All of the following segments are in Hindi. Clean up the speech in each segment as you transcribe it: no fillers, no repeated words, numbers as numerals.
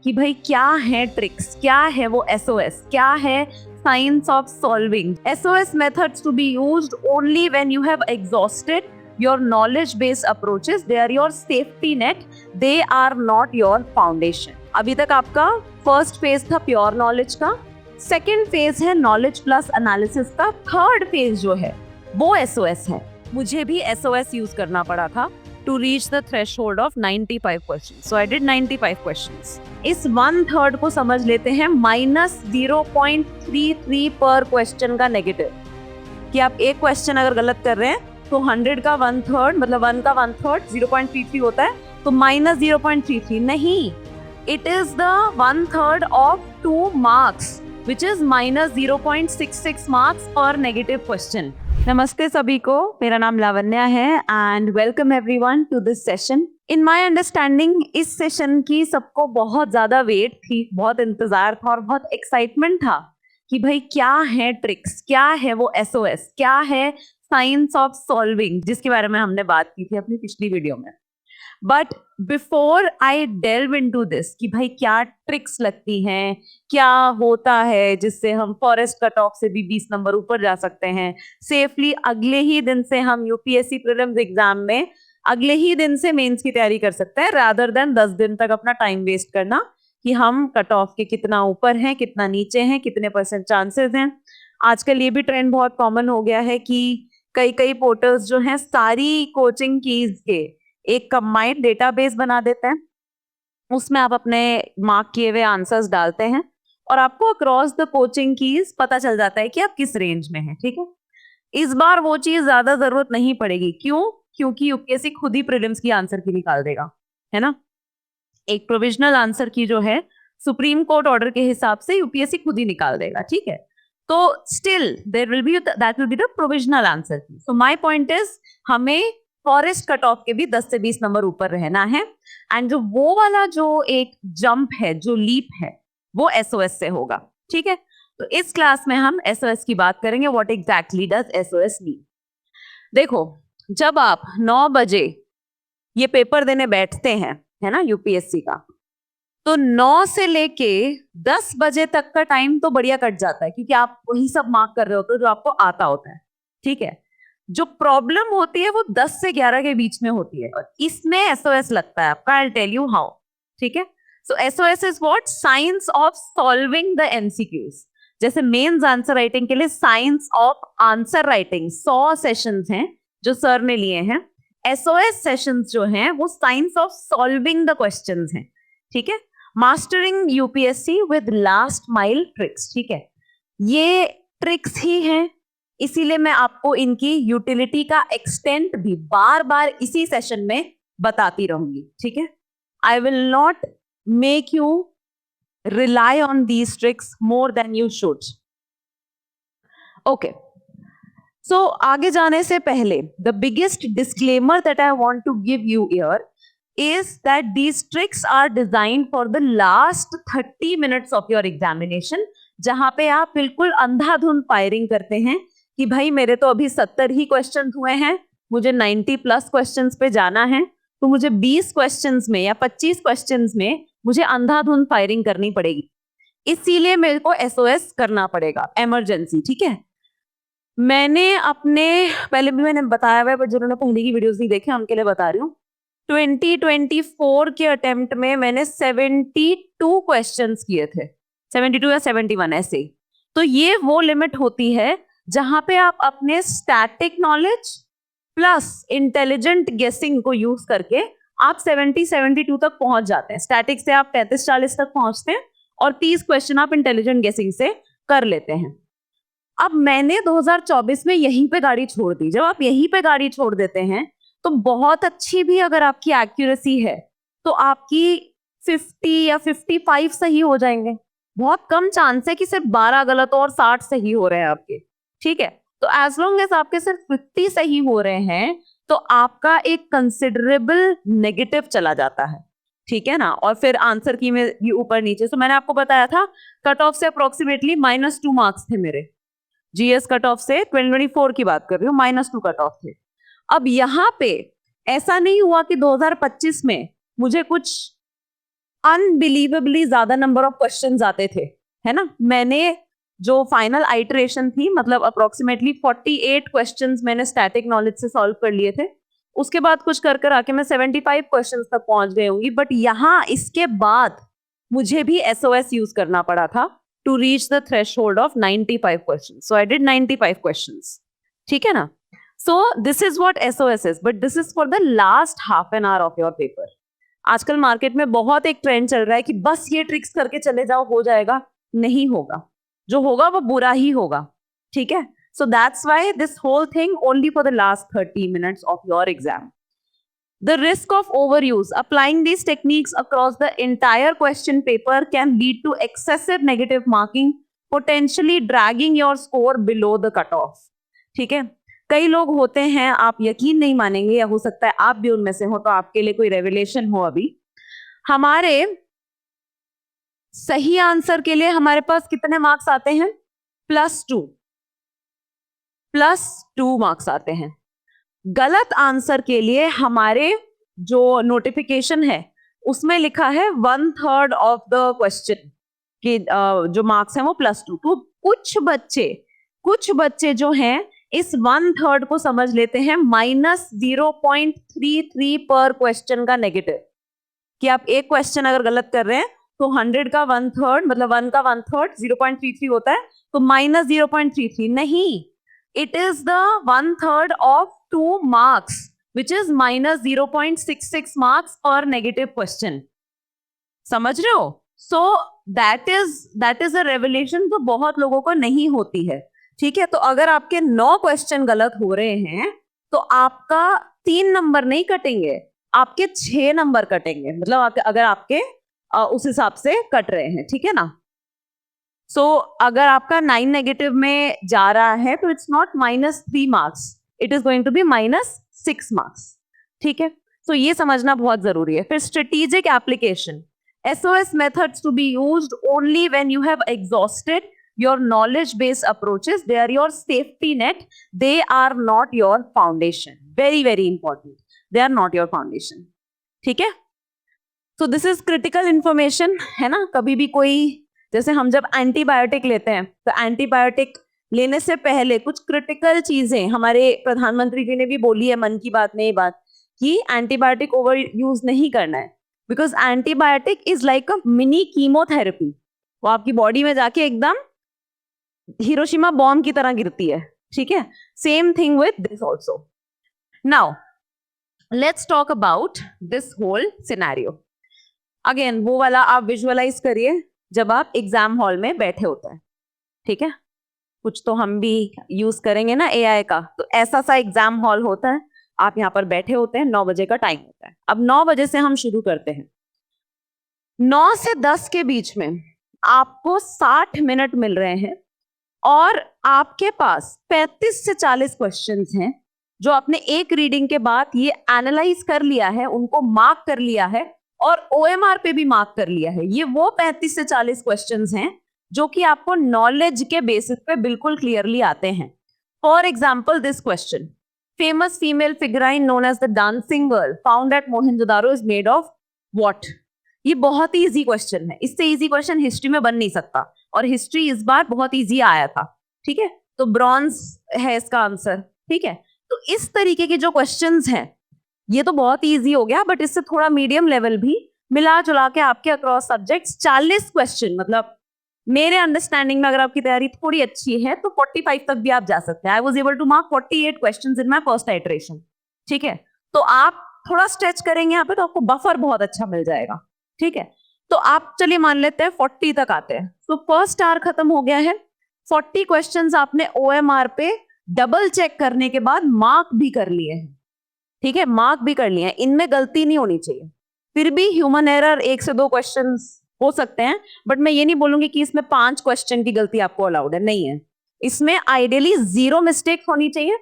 कि भाई क्या है ट्रिक्स, क्या है वो एसओएस, क्या है science of solving. SOS methods to be used only when you have exhausted your knowledge based approaches. They are your safety net, they are not your foundation. अभी तक आपका फर्स्ट फेज था प्योर नॉलेज का, सेकेंड फेज है नॉलेज प्लस एनालिसिस का, थर्ड फेज जो है वो एसओएस है। मुझे भी एसओएस यूज करना पड़ा था to reach the threshold of 95 questions. So I did 95 questions. इस 1/3 को समझ लेते हैं -0.33 पर क्वेश्चन का नेगेटिव, कि आप एक क्वेश्चन अगर गलत कर रहे हैं तो 100 का 1/3 मतलब 1 का 1/3 0.33 होता है, तो -0.33 नहीं, it is the 1/3 of 2 marks which is -0.66 marks पर नेगेटिव क्वेश्चन। नमस्ते सभी को, मेरा नाम लावण्या है and welcome everyone to this session. In my understanding इस सेशन की सबको बहुत ज्यादा वेट थी, बहुत इंतजार था और बहुत एक्साइटमेंट था कि भाई क्या है ट्रिक्स, क्या है वो एसओएस, क्या है साइंस ऑफ सॉल्विंग, जिसके बारे में हमने बात की थी अपनी पिछली वीडियो में। But before I delve into this कि भाई क्या ट्रिक्स लगती हैं, क्या होता है जिससे हम फॉरेस्ट कट ऑफ से भी 20 नंबर ऊपर जा सकते हैं सेफली, अगले ही दिन से हम यूपीएससी प्रीलिम्स एग्जाम में अगले ही दिन से मेंस की तैयारी कर सकते हैं, रादर देन 10 दिन तक अपना टाइम वेस्ट करना कि हम कट ऑफ के कितना ऊपर हैं, कितना नीचे हैं, कितने % चांसेस हैं। आजकल ये भी ट्रेंड बहुत कॉमन हो गया है कि कई पोर्टल्स जो हैं सारी कोचिंग कीज के एक कंबाइंड डेटाबेस बना देते हैं, उसमें आप अपने मार्क किए हुए आंसर्स डालते हैं और आपको अक्रॉस द कोचिंग कीज पता चल जाता है कि आप किस रेंज में हैं। ठीक है, इस बार वो चीज ज्यादा जरूरत नहीं पड़ेगी। क्यों? क्योंकि यूपीएससी खुद ही प्रीलिम्स की आंसर की निकाल देगा, है ना। एक प्रोविजनल आंसर की जो है सुप्रीम कोर्ट ऑर्डर के हिसाब से यूपीएससी खुद ही निकाल देगा। ठीक है, तो still there will be that will be the provisional answer key. So my point is हमें फॉरेस्ट कट ऑफ के भी 10 से 20 नंबर ऊपर रहना है एंड जो वो वाला जो एक जंप है, जो लीप है, वो एसओएस से होगा। ठीक है, तो इस क्लास में हम एसओएस की बात करेंगे। What exactly does SOS mean? देखो, जब आप 9 बजे ये पेपर देने बैठते हैं, है ना, यूपीएससी का, तो 9 से लेके 10 बजे तक का टाइम तो बढ़िया कट जाता है क्योंकि आप वही सब मार्क कर रहे होते हो जो आपको आता होता है। ठीक है, जो प्रॉब्लम होती है वो 10 से 11 के बीच में होती है और इसमें एसओएस लगता है आपका। I tell you how. ठीक है, so SOS is what? Science of solving the MCQs. जैसे मेंस आंसर राइटिंग के लिए science of answer writing 100 sessions हैं जो सर ने लिए हैं। एसओएस सेशंस जो हैं वो science of solving the questions हैं। ठीक है, mastering UPSC with last mile tricks. ठीक है, ये ट्रिक्स ही हैं, इसीलिए मैं आपको इनकी यूटिलिटी का एक्सटेंट भी बार बार इसी सेशन में बताती रहूंगी। ठीक है, I will not make you rely on these tricks more than you should. Okay, so आगे जाने से पहले the biggest disclaimer that I want to give you here is that these tricks are designed for the last 30 minutes of your examination, जहां पे आप बिल्कुल अंधाधुंध फायरिंग करते हैं कि भाई मेरे तो अभी 70 ही क्वेश्चन हुए हैं, मुझे 90+ क्वेश्चंस पे जाना है, तो मुझे 20 क्वेश्चंस में या 25 क्वेश्चंस में मुझे अंधाधुंध फायरिंग करनी पड़ेगी, इसीलिए मेरे को एसओएस करना पड़ेगा, इमरजेंसी। ठीक है, मैंने अपने पहले भी मैंने बताया हुआ है, बट जिन्होंने पहले की वीडियोस नहीं देखे उनके लिए बता रही हूँ। 2024 के अटेम्प्ट में मैंने 72 क्वेश्चंस किए थे, 72 या 71 ऐसे। तो ये वो लिमिट होती है जहां पे आप अपने स्टैटिक नॉलेज प्लस इंटेलिजेंट गेसिंग को यूज करके आप 70-72 तक पहुंच जाते हैं। स्टैटिक से आप 35-40 तक पहुंचते हैं और 30 क्वेश्चन आप इंटेलिजेंट गेसिंग से कर लेते हैं। अब मैंने 2024 में यहीं पे गाड़ी छोड़ दी। जब आप यहीं पे गाड़ी छोड़ देते हैं तो बहुत अच्छी भी अगर आपकी एक्यूरेसी है तो आपकी 50 या 55 सही हो जाएंगे। बहुत कम चांस है कि सिर्फ 12 गलत और 60 सही हो रहे हैं आपके। ठीक है, तो एज लॉन्ग एज आपके सिर्फ 50 सही हो रहे हैं तो आपका एक कंसिडरेबल नेगेटिव चला जाता है। ठीक है ना, और फिर आंसर की में ये ऊपर नीचे। तो मैंने आपको बताया था कट ऑफ से अप्रोक्सीमेटली -2 मार्क्स थे मेरे। जीएस कट ऑफ से 2024 की बात कर रही हूँ, -2 कट ऑफ थे। अब यहाँ पे ऐसा नहीं हुआ कि 2025 में मुझे कुछ अनबिलीवेबली ज्यादा नंबर ऑफ क्वेश्चंस आते थे, है ना। मैंने जो फाइनल आइटरेशन थी, मतलब अप्रोक्सीमेटली 48 क्वेश्चंस मैंने स्टैटिक नॉलेज से सॉल्व कर लिए थे। उसके बाद कुछ कर कर आके मैं 75 क्वेश्चंस तक पहुंच गई होंगी, बट यहाँ इसके बाद मुझे भी SOS यूज करना पड़ा था to reach the threshold of 95 questions. So I did 95 questions, ठीक है ना। So this is what SOS is, but this is for the last half an hour of your paper. आजकल मार्केट में बहुत एक ट्रेंड चल रहा है कि बस ये ट्रिक्स करके चले जाओ, हो जाएगा। नहीं होगा, जो होगा वो बुरा ही होगा, ठीक है। So that's why this whole thing only for the last 30 minutes of your exam. The risk of overuse, applying these techniques across the entire question paper can lead to excessive negative marking, potentially dragging your score below the cutoff. ठीक है। कई लोग होते हैं, आप यकीन नहीं मानेंगे, या हो सकता है आप भी उनमें से हो, तो आपके लिए कोई रेवलेशन हो। अभी हमारे सही आंसर के लिए हमारे पास कितने मार्क्स आते हैं? +2 मार्क्स आते हैं। गलत आंसर के लिए हमारे जो नोटिफिकेशन है उसमें लिखा है 1/3 ऑफ द क्वेश्चन कि जो मार्क्स हैं वो +2। तो कुछ बच्चे जो हैं इस 1/3 को समझ लेते हैं -0.33 पर क्वेश्चन का नेगेटिव, कि आप एक क्वेश्चन अगर गलत कर रहे हैं तो 100 का 1/3 मतलब 1 का 1/3 0.33 होता है, तो -0.33 नहीं, it is the 1/3 of 2 marks, which is -0.66 marks per negative question. समझ रहे हो? So that is a revelation जो बहुत लोगों को नहीं होती है, ठीक है। तो अगर आपके 9 क्वेश्चन गलत हो रहे हैं तो आपका 3 नंबर नहीं कटेंगे, आपके 6 नंबर कटेंगे, मतलब अगर आपके उस हिसाब से कट रहे हैं, ठीक है ना। सो अगर आपका 9 नेगेटिव में जा रहा है तो it's not -3 marks, it is going to be -6 marks, ठीक है। सो ये समझना बहुत जरूरी है। फिर strategic application, SOS methods to be used only when you have exhausted your knowledge based approaches. They are your safety net, they are not your foundation. Very very important, they are not your foundation, ठीक है। So this is critical information, है ना। कभी भी कोई, जैसे हम जब एंटीबायोटिक लेते हैं तो एंटीबायोटिक लेने से पहले कुछ क्रिटिकल चीजें हमारे प्रधानमंत्री जी ने भी बोली है मन की बात में ये बात, कि एंटीबायोटिक ओवर यूज नहीं करना है, because antibiotic is like a mini chemotherapy. वो आपकी बॉडी में जाके एकदम हिरोशिमा बॉम्ब की तरह गिरती है, ठीक है। Same thing with this also. Now let's talk about this whole scenario. Again वो वाला आप विजुअलाइज करिए जब आप एग्जाम हॉल में बैठे होते हैं, ठीक है। कुछ तो हम भी यूज करेंगे ना AI का, तो ऐसा सा एग्जाम हॉल होता है, आप यहाँ पर बैठे होते हैं, 9 बजे का टाइम होता है। अब 9 बजे से हम शुरू करते हैं, 9 से 10 के बीच में आपको 60 मिनट मिल रहे हैं और आपके पास 35 से 40 क्वेश्चंस हैं जो आपने एक रीडिंग के बाद ये एनालाइज कर लिया है, उनको मार्क कर लिया है और OMR पे भी मार्क कर लिया है। ये वो 35 से 40 क्वेश्चंस हैं जो कि आपको नॉलेज के बेसिस पे बिल्कुल क्लियरली आते हैं। For example this question, famous female figurine known as the dancing girl found at Mohenjodaro is made of what. ये बहुत ही इजी क्वेश्चन है, इससे इजी क्वेश्चन हिस्ट्री में बन नहीं सकता, और हिस्ट्री इस बार बहुत इजी आया था, ठीक है। तो ब्रॉन्ज है इसका आंसर, ठीक है। तो इस तरीके के जो क्वेश्चंस हैं ये तो बहुत इजी हो गया, बट इससे थोड़ा मीडियम लेवल भी मिला जुला के आपके अक्रॉस सब्जेक्ट्स 40 क्वेश्चन, मतलब मेरे अंडरस्टैंडिंग में अगर आपकी तैयारी थोड़ी अच्छी है तो 45 तक भी आप जा सकते हैं। I was able to mark 48 questions in my first iteration, ठीक है। तो आप थोड़ा स्ट्रेच करेंगे यहाँ पे तो आपको बफर बहुत अच्छा मिल जाएगा, ठीक है। तो आप चलिए मान लेते हैं 40 तक आते हैं। तो फर्स्ट आवर खत्म हो गया है, 40 क्वेश्चंस आपने OMR पे डबल चेक करने के बाद मार्क भी कर लिए हैं, ठीक है, मार्क भी कर लिए हैं, इनमें गलती नहीं होनी चाहिए। फिर भी ह्यूमन एरर 1 से 2 क्वेश्चंस हो सकते हैं, बट मैं ये नहीं बोलूंगी कि इसमें 5 क्वेश्चन की गलती आपको अलाउड है, नहीं है। इसमें आइडियली 0 मिस्टेक होनी चाहिए।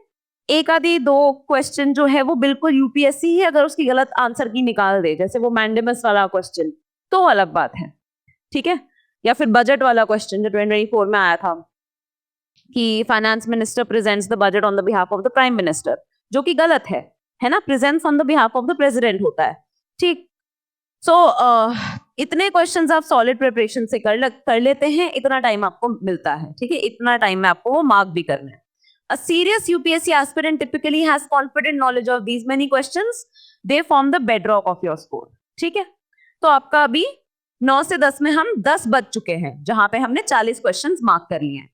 एक आधी 2 क्वेश्चन जो है वो बिल्कुल UPSC ही अगर उसकी गलत आंसर की निकाल दे, जैसे वो मैंडेमस वाला क्वेश्चन, तो अलग बात है, ठीक है। या फिर बजट वाला क्वेश्चन जो 2024 में आया था कि finance minister presents the budget on the behalf of the prime minister, जो कि गलत है ना, presents on the behalf of the president होता है, ठीक। सो इतने क्वेश्चंस आप सॉलिड प्रिपरेशन से कर लेते हैं, इतना टाइम आपको मिलता है, ठीक है, इतना टाइम में आपको वो मार्क भी करना है. A serious UPSC aspirant typically has confident knowledge of these many questions. They form the bedrock of your score. ठीक है, तो आपका अभी 9 से 10 में हम 10 बच चुके हैं, जहां पे हमने 40 क्वेश्चंस मार्क कर लिए हैं.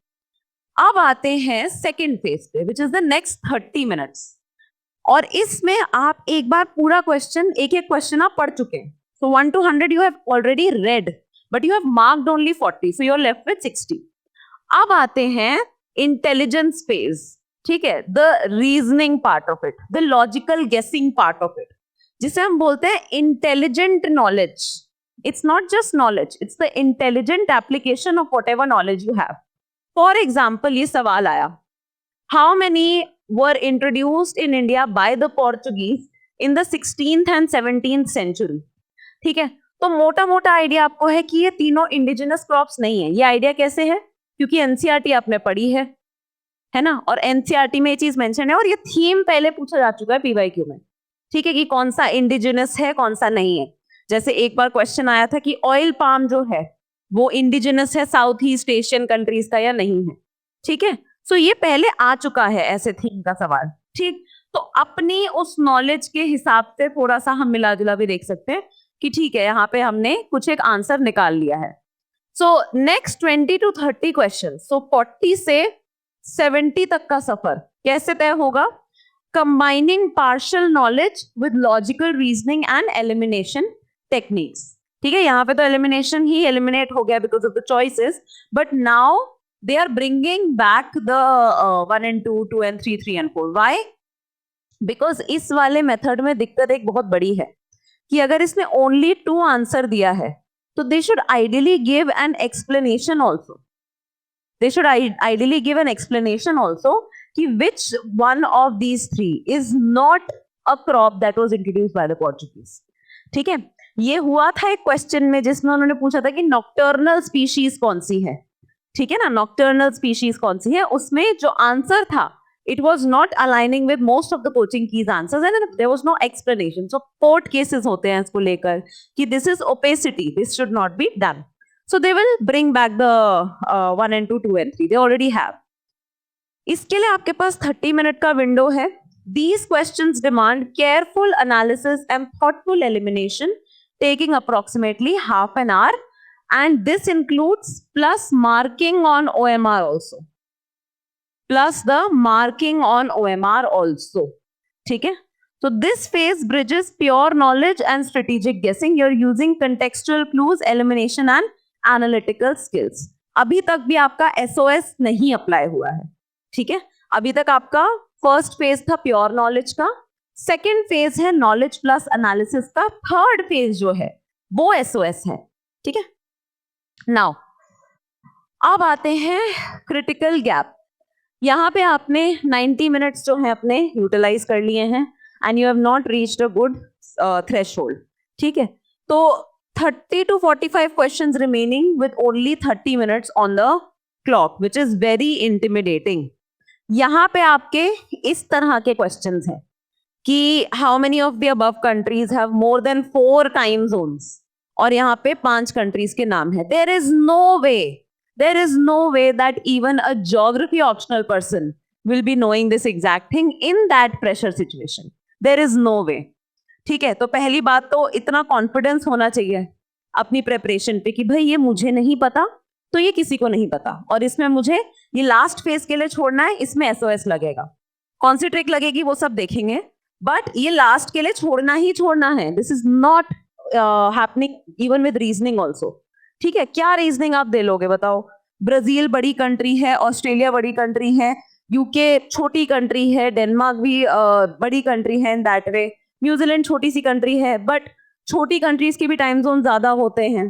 अब आते हैं सेकेंड फेज पे, which is the next 30 minutes. और इसमें आप एक बार पूरा क्वेश्चन, एक एक क्वेश्चन आप पढ़ चुके हैं. So 1 to 100 you have already read, but you have marked only 40, so you're left with 60. अब आते हैं इंटेलिजेंस फेज, ठीक है, the reasoning part of it, the logical गेसिंग पार्ट ऑफ इट, जिसे हम बोलते हैं intelligent knowledge. It's not just knowledge, it's the intelligent application of whatever knowledge you have. For example, ये सवाल आया, how many were introduced in India by the Portuguese in the 16th and 17th century. ठीक है, तो मोटा मोटा आइडिया आपको है कि ये तीनों इंडिजिनस क्रॉप्स नहीं है. ये आइडिया कैसे है? क्योंकि एनसीईआरटी आपने पढ़ी है ना, और एनसीईआरटी में ये चीज मेंशन है, और ये थीम पहले पूछा जा चुका है पीवाईक्यू में, ठीक है, कि कौन सा इंडिजिनस है कौन सा नहीं है. जैसे एक बार क्वेश्चन आया था कि ऑयल पाम जो है वो इंडिजिनस है साउथ ईस्ट एशियन कंट्रीज का या नहीं है. ठीक है, सो ये पहले आ चुका है ऐसे थीम का सवाल. ठीक, तो अपनी उस नॉलेज के हिसाब से थोड़ा सा हम मिला जुला भी देख सकते हैं कि ठीक है, यहाँ पे हमने कुछ एक आंसर निकाल लिया है. सो नेक्स्ट 20 to 30 क्वेश्चन, सो 40 से 70 तक का सफर कैसे तय होगा? Combining partial knowledge with logical reasoning and elimination techniques. ठीक है, यहाँ पे तो एलिमिनेशन ही एलिमिनेट हो गया because of the choices, but now they are bringing back the 1 and 2, 2 and 3, 3 and 4. Why? Because इस वाले मेथड में दिक्कत एक बहुत बड़ी है कि अगर इसने ओनली 2 आंसर दिया है तो they should ideally give an explanation also. They should ideally give an explanation also कि which one of these 3 is not a crop that was introduced by the Portuguese. ठीक है, ये हुआ था एक क्वेश्चन में जिसमें उन्होंने पूछा था कि नॉक्टर्नल स्पीशीज कौन सी है. ठीक है ना, नॉक्टर्नल स्पीशीज कौन सी है, उसमें जो आंसर था it was not aligning with most of the coaching keys answers and there was no explanation. So court cases होते हैं इसको लेकर कि this is opacity, this should not be done. So they will bring back the 1 and 2, 2 and 3. They already have. इसके लिए आपके पास 30 मिनट का विंडो है. These questions demand careful analysis and thoughtful elimination, taking approximately half an hour, and this includes plus marking on OMR also. Plus the marking on OMR also. ठीक है, so this phase bridges pure knowledge and strategic guessing. You're using contextual clues, elimination and analytical skills. अभी तक भी आपका SOS नहीं अप्लाई हुआ है. ठीक है, अभी तक आपका फर्स्ट फेज था प्योर नॉलेज का, सेकेंड फेज है नॉलेज प्लस एनालिसिस का, थर्ड फेज जो है वो SOS है. ठीक है, नाउ अब आते हैं क्रिटिकल गैप. यहाँ पे आपने 90 मिनट्स जो है अपने यूटिलाइज कर लिए हैं and you have not reached a good threshold. ठीक है, तो 30 to 45 questions remaining with only 30 minutes on the clock, which is very intimidating. यहाँ पे आपके इस तरह के क्वेश्चंस हैं कि how many of the above countries have more than 4 time zones, और यहाँ पे 5 कंट्रीज के नाम है. There is no way that even a geography optional person will be knowing this exact thing in that pressure situation. There is no way. ठीक है, तो पहली बात तो इतना कॉन्फिडेंस होना चाहिए अपनी प्रेपरेशन पे कि भाई ये मुझे नहीं पता तो ये किसी को नहीं पता, और इसमें मुझे ये लास्ट फेज के लिए छोड़ना है, इसमें SOS लगेगा, कौन सी ट्रिक लगेगी वो सब देखेंगे, बट ये लास्ट के लिए छोड़ना ही छोड़ना है. This is not happening even with reasoning also. ठीक है, क्या रीजनिंग आप दे लोगे बताओ? ब्राजील बड़ी कंट्री है, ऑस्ट्रेलिया बड़ी कंट्री है, यूके छोटी कंट्री है, डेनमार्क भी बड़ी कंट्री है इन दैट वे, न्यूजीलैंड छोटी सी कंट्री है, बट छोटी कंट्रीज के भी टाइम जोन ज्यादा होते हैं.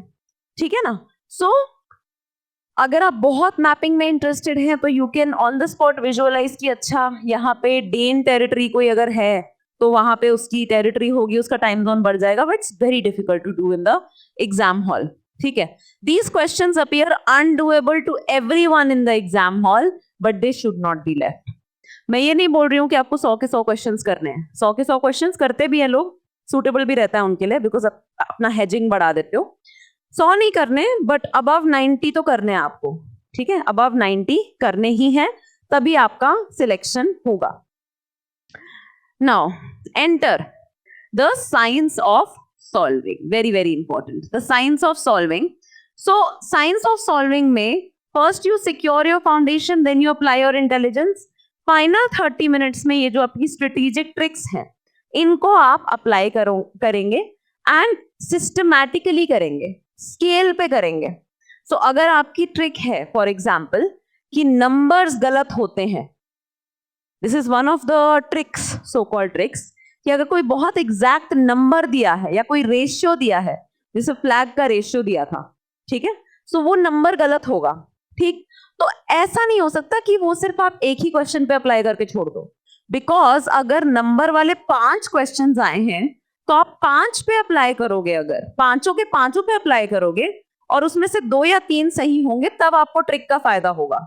ठीक है ना, सो अगर आप बहुत मैपिंग में इंटरेस्टेड हैं तो you can on the spot visualize कि अच्छा यहाँ पे डेन टेरिटरी कोई अगर है तो वहां पे उसकी टेरिटरी होगी, उसका टाइम जोन बढ़ जाएगा, but it's very difficult to do in the exam hall. ठीक है, these questions appear undoable to everyone in the exam hall, but they should not be left. मैं ये नहीं बोल रही हूँ कि आपको 100 के 100 क्वेश्चंस करने हैं. 100 के 100 क्वेश्चंस करते भी हैं लोग, सूटेबल भी रहता है उनके लिए, बिकॉज आप अपना हेजिंग बढ़ा देते हो. 100 नहीं करने, बट अबव 90 तो करने हैं आपको, ठीक है, अबव 90 करने ही है, तभी आपका सिलेक्शन होगा. Now enter the science of solving, very very important, the science of solving. So science of solving में first you secure your foundation, then you apply your intelligence. Final 30 minutes में ये जो आपकी स्ट्रेटेजिक ट्रिक्स हैं, इनको आप अप्लाई करेंगे एंड सिस्टमैटिकली करेंगे, स्केल पे करेंगे. सो अगर आपकी ट्रिक है फॉर एग्जाम्पल कि नंबर्स गलत होते हैं, this is one of the tricks, so called tricks, कि अगर कोई बहुत एग्जैक्ट नंबर दिया है या कोई रेशियो दिया है, जैसे फ्लैग का रेशियो दिया था, ठीक है, सो वो नंबर गलत होगा. ठीक, तो ऐसा नहीं हो सकता कि वो सिर्फ आप एक ही क्वेश्चन पे अप्लाई करके छोड़ दो, बिकॉज अगर नंबर वाले 5 क्वेश्चंस आए हैं तो आप 5 पे अप्लाई करोगे, अगर पांचों के पांचों पे अप्लाई करोगे और उसमें से 2 या 3 सही होंगे, तब आपको ट्रिक का फायदा होगा.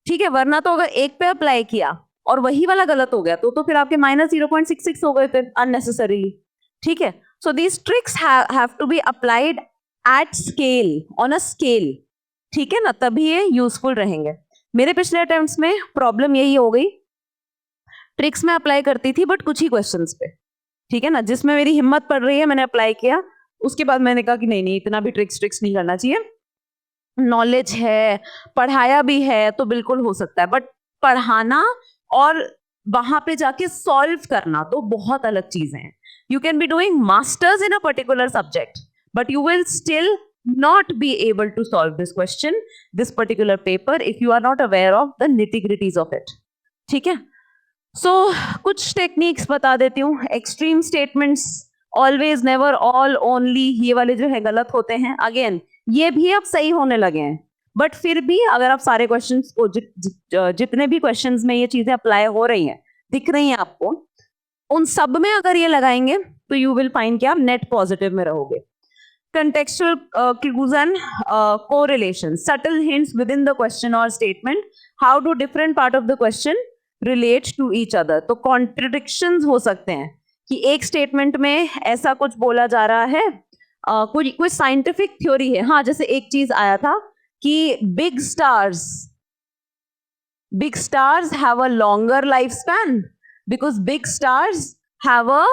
ठीक है, वरना तो अगर एक पे अप्लाई किया और वही वाला गलत हो गया तो फिर आपके -0.66 हो गए फिर अननेसेसरीली. ठीक है, so these tricks have to be applied at scale, on a scale. ठीक है ना, तभी ये यूजफुल रहेंगे. मेरे पिछले अटेम्प्ट्स में प्रॉब्लम यही हो गई, ट्रिक्स में अप्लाई करती थी बट कुछ ही क्वेश्चंस पे, ठीक है ना, जिसमें मेरी हिम्मत पड़ रही है मैंने अप्लाई किया. उसके बाद मैंने कहा कि नहीं इतना भी ट्रिक्स नहीं करना चाहिए. नॉलेज है, पढ़ाया भी है तो बिल्कुल हो सकता है, बट पढ़ाना और वहां पे जाके सॉल्व करना तो बहुत अलग चीजें हैं. You can be doing masters in a particular subject, but you will still not be able to solve this question, this particular paper, if you are not aware of the nitty-gritties of it. ठीक है, so कुछ टेक्निक्स बता देती हूँ. Extreme statements, always, never, all, only, ये वाले जो है गलत होते हैं. अगेन ये भी अब सही होने लगे हैं, बट फिर भी अगर आप सारे क्वेश्चंस को जितने भी क्वेश्चंस में ये चीजें अप्लाई हो रही हैं, दिख रही हैं आपको, उन सब में अगर ये लगाएंगे तो यू विल फाइंड कि आप नेट पॉजिटिव में रहोगे. Contextual clues and correlation, subtle hints within the question or statement. How do different part of the question relate to each other? तो contradictions हो सकते हैं कि एक स्टेटमेंट में ऐसा कुछ बोला जा रहा है, कोई साइंटिफिक थ्योरी है. हाँ, जैसे एक चीज आया था कि big stars have a longer lifespan because big stars have a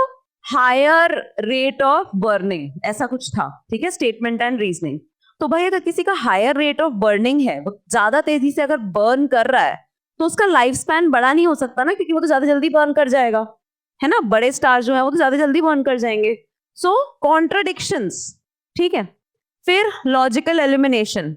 higher rate of burning, ऐसा कुछ था. ठीक है, स्टेटमेंट एंड रीजनिंग. तो भाई अगर किसी का हायर रेट ऑफ बर्निंग है, वो ज्यादा तेजी से अगर बर्न कर रहा है, तो उसका लाइफ स्पैन बड़ा नहीं हो सकता ना, क्योंकि वो तो ज्यादा जल्दी बर्न कर जाएगा, है ना. बड़े स्टार जो है वो तो ज्यादा जल्दी बर्न कर जाएंगे. सो कॉन्ट्राडिक्शंस. ठीक है, फिर logical elimination,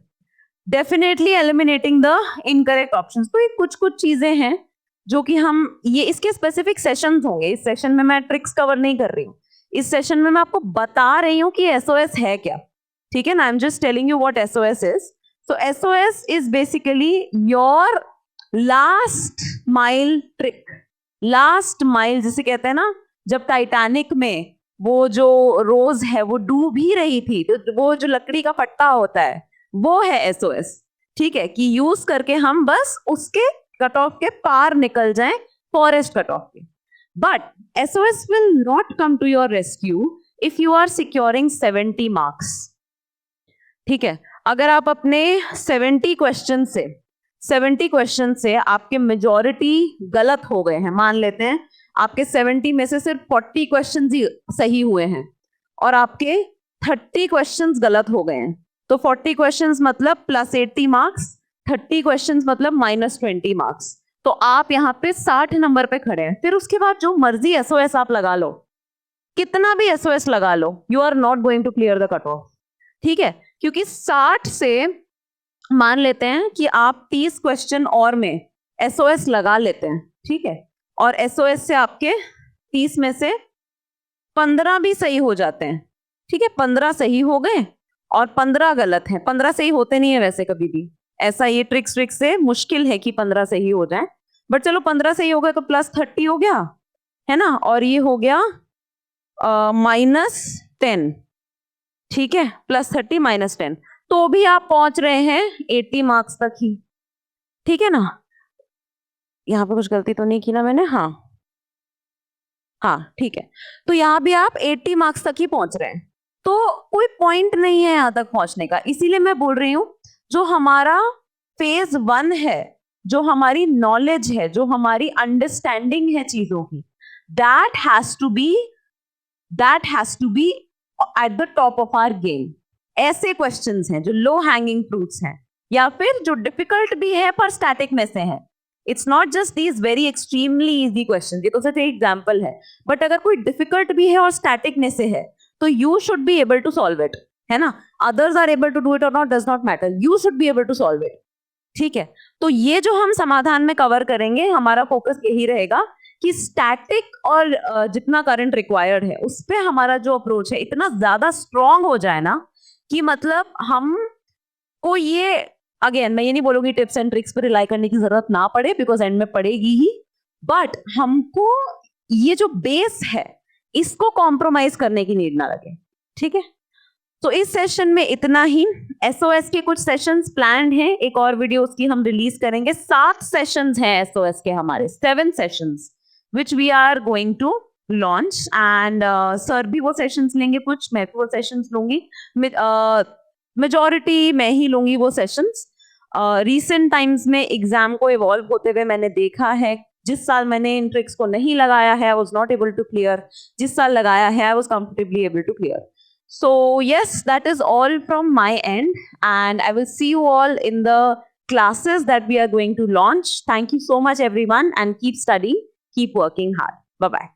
definitely eliminating the incorrect options. तो ये कुछ चीजें हैं जो कि हम, ये इसके स्पेसिफिक सेशंस होंगे. इस सेशन में मैं ट्रिक्स कवर नहीं कर रही हूँ, इस सेशन में मैं आपको बता रही हूँ कि एसओएस है क्या. ठीक है ना, I am just telling you what SOS is. So SOS is basically your last mile trick. Last mile जिसे कहते हैं ना, जब टाइटैनिक में वो जो रोज है वो डूब ही रही थी, तो वो जो लकड़ी का फट्टा होता है वो है एसओएस. ठीक है, कि यूज करके हम बस उसके कट ऑफ के पार निकल जाएं, फॉरेस्ट कट ऑफ के. But SOS will not come to your rescue if you are securing 70 marks. ठीक है, अगर आप अपने 70 क्वेश्चन से आपके मेजॉरिटी गलत हो गए हैं, मान लेते हैं आपके 70 में से सिर्फ 40 क्वेश्चन ही सही हुए हैं और आपके 30 क्वेश्चंस गलत हो गए हैं, तो 40 क्वेश्चंस मतलब +80 मार्क्स, 30 क्वेश्चंस मतलब -20 मार्क्स. तो आप यहाँ पे 60 नंबर पे खड़े हैं. फिर उसके बाद जो मर्जी एसओएस आप लगा लो, कितना भी एसओएस लगा लो, you are not going to clear the cut off. ठीक है, क्योंकि 60 से मान लेते हैं कि आप 30 क्वेश्चन और में एसओएस लगा लेते हैं. ठीक है, और एसओएस से आपके 30 में से 15 भी सही हो जाते हैं. ठीक है, 15 सही हो गए और 15 गलत हैं. 15 सही होते नहीं है वैसे कभी भी, ऐसा ये ट्रिक्स से मुश्किल है कि 15 सही हो जाए. बट चलो 15 सही हो गए तो +30 हो गया, है ना, और ये हो गया -10. ठीक है, +30 -10, तो भी आप पहुंच रहे हैं 80 मार्क्स तक ही. ठीक है ना, यहाँ पे कुछ गलती तो नहीं की ना मैंने. हाँ ठीक है, तो यहाँ भी आप 80 मार्क्स तक ही पहुंच रहे हैं. तो कोई पॉइंट नहीं है यहां तक पहुंचने का। इसीलिए मैं बोल रही हूं जो हमारा फेज 1 है, जो हमारी नॉलेज है, जो हमारी अंडरस्टैंडिंग है चीजों की, that has to be at the top of our game. ऐसे क्वेश्चंस हैं जो लो हैंगिंग फ्रूट्स हैं, या फिर जो डिफिकल्ट भी है पर स्टैटिक में से है। It's not just these very extremely easy questions, ये तो सिर्फ एक एग्जांपल है। बट अगर कोई डिफिकल्ट भी है और स्टैटिक में से है, तो you should be able to solve it, है ना। Others are able to do it or not does not matter, you should be able to solve it. ठीक है, तो ये जो हम समाधान में कवर करेंगे, हमारा फोकस यही रहेगा कि स्टैटिक और जितना करंट रिक्वायर्ड है उस पे हमारा जो अप्रोच है इतना ज्यादा स्ट्रांग हो जाए ना, कि मतलब हम को ये, अगेन मैं ये नहीं बोलूंगी टिप्स एंड ट्रिक्स पर रिलाई करने की जरूरत ना पड़े, बिकॉज एंड में पड़ेगी ही, बट हमको ये जो बेस है इसको कॉम्प्रोमाइज करने की नीड ना लगे। ठीक है, तो इस सेशन में इतना ही। एसओएस के कुछ सेशंस प्लान्ड हैं, एक और वीडियो उसकी हम रिलीज करेंगे। 7 सेशंस हैं एसओएस के हमारे, 7 sessions which we are going to launch. And sir भी वो सेशंस लेंगे, कुछ मैं भी वो सेशंस लूंगी, मेजॉरिटी मैं ही लूंगी वो सेशंस। रिसेंट टाइम्स में एग्जाम को इवॉल्व होते हुए मैंने देखा है, जिस साल मैंने इन ट्रिक्स को नहीं लगाया है, I was not able to clear, जिस साल लगाया है I was comfortably able to clear. So yes, that is all from my end, and I will see you all in the classes that we are going to launch. Thank you so much everyone, and keep studying, keep working hard. Bye bye.